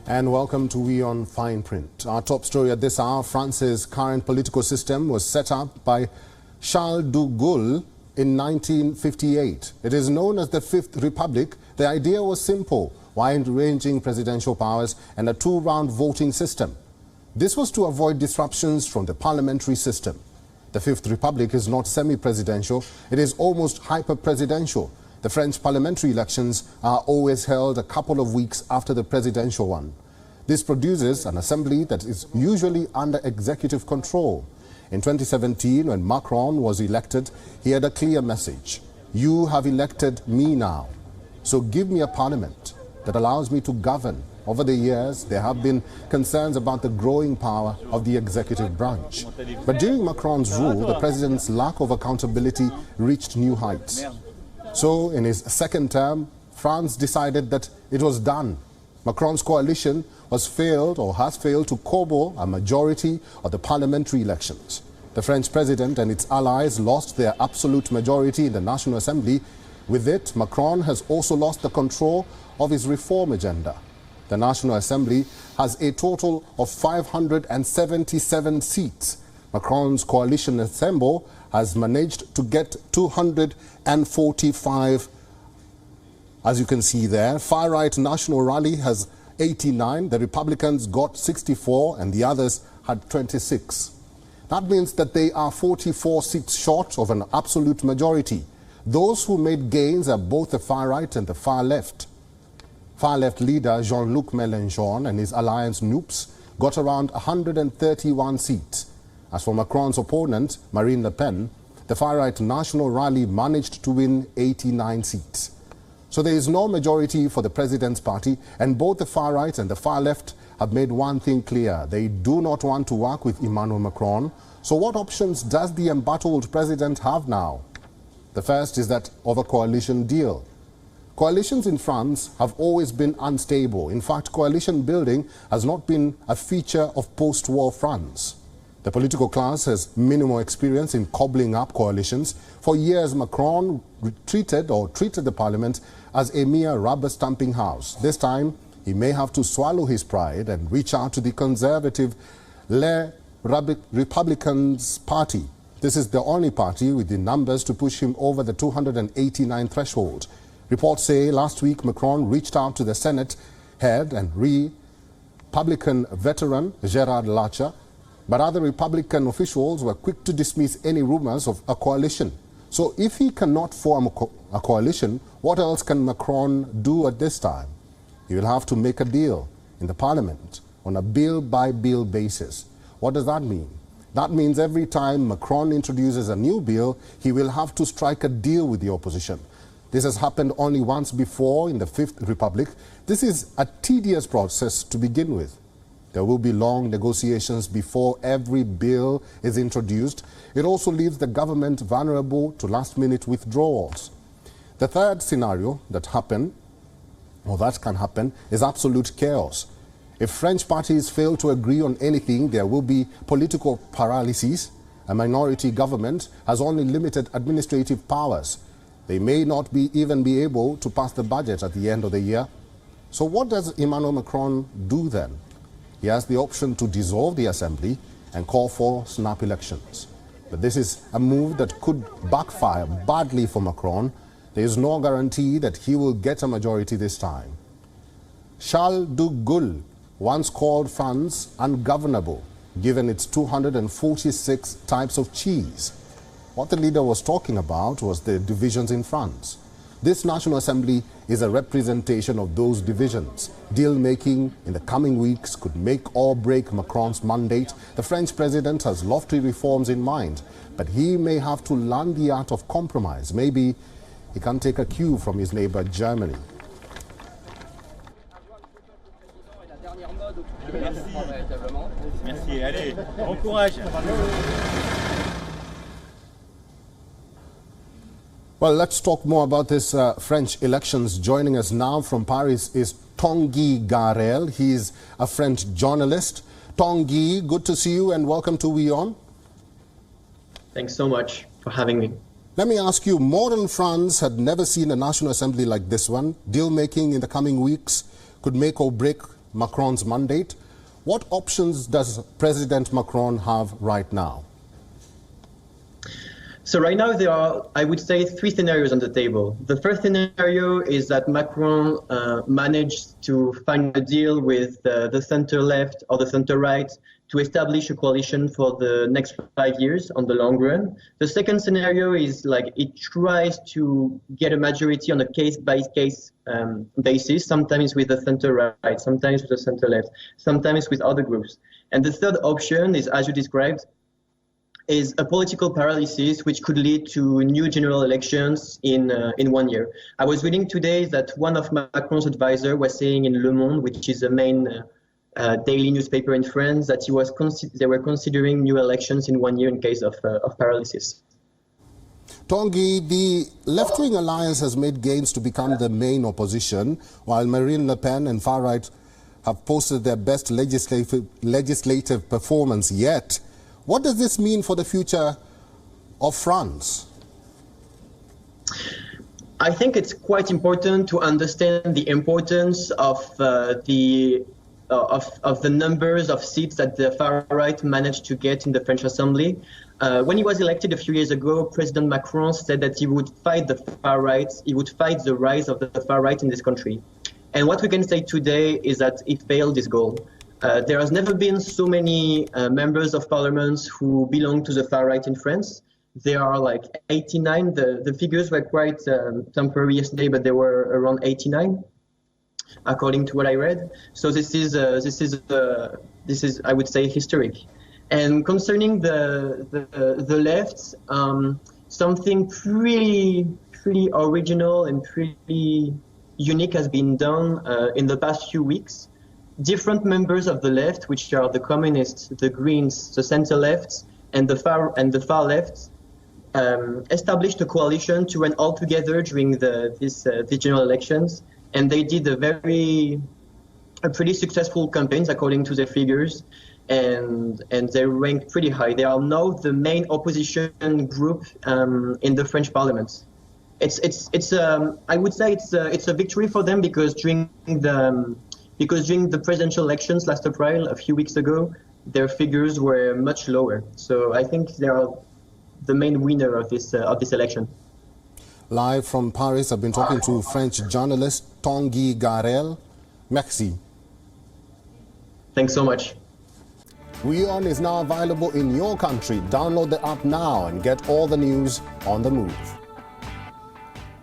And welcome to WION Fineprint. Our top story at this hour: France's current political system was set up by Charles de Gaulle in 1958. It is known as the Fifth Republic. The idea was simple: wide-ranging presidential powers and a two-round voting system. This was to avoid disruptions from the parliamentary system. The Fifth Republic is not semi-presidential, it is almost hyper-presidential. The French parliamentary elections are always held a couple of weeks after the presidential one. This produces an assembly that is usually under executive control. In 2017, when Macron was elected, he had a clear message: you have elected me now, so give me a parliament that allows me to govern. Over the years, there have been concerns about the growing power of the executive branch. But during Macron's rule, the president's lack of accountability reached new heights. So, in his second term, France decided that it was done. Macron's coalition has failed to cobble a majority of the parliamentary elections. The French president and its allies lost their absolute majority in the National Assembly. With it, Macron has also lost the control of his reform agenda. The National Assembly has a total of 577 seats. Macron's coalition ensemble has managed to get 245. As you can see there, far-right National Rally has 89, the Republicans got 64, and the others had 26. That means that they are 44 seats short of an absolute majority. Those who made gains are both the far-right and the far-left. Far-left leader Jean-Luc Mélenchon and his alliance NUPS got around 131 seats. As for Macron's opponent, Marine Le Pen, the far-right National Rally managed to win 89 seats. So there is no majority for the president's party, and both the far-right and the far-left have made one thing clear: they do not want to work with Emmanuel Macron. So what options does the embattled president have now? The first is that of a coalition deal. Coalitions in France have always been unstable. In fact, coalition building has not been a feature of post-war France. The political class has minimal experience in cobbling up coalitions. For years, Macron treated the parliament as a mere rubber-stamping house. This time, he may have to swallow his pride and reach out to the conservative Les Republicans party. This is the only party with the numbers to push him over the 289 threshold. Reports say last week Macron reached out to the Senate head and Republican veteran Gérard Larcher, but other Republican officials were quick to dismiss any rumors of a coalition. So if he cannot form a coalition, what else can Macron do at this time? He will have to make a deal in the parliament on a bill-by-bill basis. What does that mean? That means every time Macron introduces a new bill, he will have to strike a deal with the opposition. This has happened only once before in the Fifth Republic. This is a tedious process to begin with. There will be long negotiations before every bill is introduced. It also leaves the government vulnerable to last-minute withdrawals. The third scenario that can happen, is absolute chaos. If French parties fail to agree on anything, there will be political paralysis. A minority government has only limited administrative powers. They may not even be able to pass the budget at the end of the year. So what does Emmanuel Macron do then? He has the option to dissolve the assembly and call for snap elections. But this is a move that could backfire badly for Macron. There is no guarantee that he will get a majority this time. Charles de Gaulle once called France ungovernable, given its 246 types of cheese. What the leader was talking about was the divisions in France. This National Assembly is a representation of those divisions. Deal-making in the coming weeks could make or break Macron's mandate. The French president has lofty reforms in mind, but he may have to learn the art of compromise. Maybe he can take a cue from his neighbor Germany. Merci. Allez, bon courage. Well, let's talk more about this French elections. Joining us now from Paris is Tanguy Garel. He's a French journalist. Tanguy, good to see you and welcome to WION. Thanks so much for having me. Let me ask you, modern France had never seen a National Assembly like this one. Deal-making in the coming weeks could make or break Macron's mandate. What options does President Macron have right now? So right now there are, I would say, three scenarios on the table. The first scenario is that Macron managed to find a deal with the center-left or the center-right to establish a coalition for the next 5 years on the long run. The second scenario is like it tries to get a majority on a case-by-case basis, sometimes with the center-right, sometimes with the center-left, sometimes with other groups. And the third option is, as you described, is a political paralysis which could lead to new general elections in 1 year. I was reading today that one of Macron's advisors was saying in Le Monde, which is the main daily newspaper in France, that they were considering new elections in 1 year in case of paralysis. Tanguy, the left-wing alliance has made gains to become the main opposition, while Marine Le Pen and far-right have posted their best legislative performance yet. What does this mean for the future of France? I think it's quite important to understand the importance of the numbers of seats that the far right managed to get in the French Assembly. When he was elected a few years ago, President Macron said that he would fight the far right, he would fight the rise of the far right in this country. And what we can say today is that he failed this goal. There has never been so many members of parliament who belong to the far right in France. There are like 89. The figures were quite temporary yesterday, but there were around 89, according to what I read. So this is I would say historic. And concerning the left, something pretty original and pretty unique has been done in the past few weeks. Different members of the left, which are the communists, the Greens, the center left, and the far left, established a coalition to run all together during these general elections, and they did a pretty successful campaigns according to their figures, and they ranked pretty high. They are now the main opposition group in the French Parliament. I would say it's a victory for them because during the presidential elections last April, a few weeks ago, their figures were much lower. So I think they are the main winner of this election. Live from Paris, I've been talking to French journalist Tanguy Garel. Merci. Thanks so much. WION is now available in your country. Download the app now and get all the news on the move.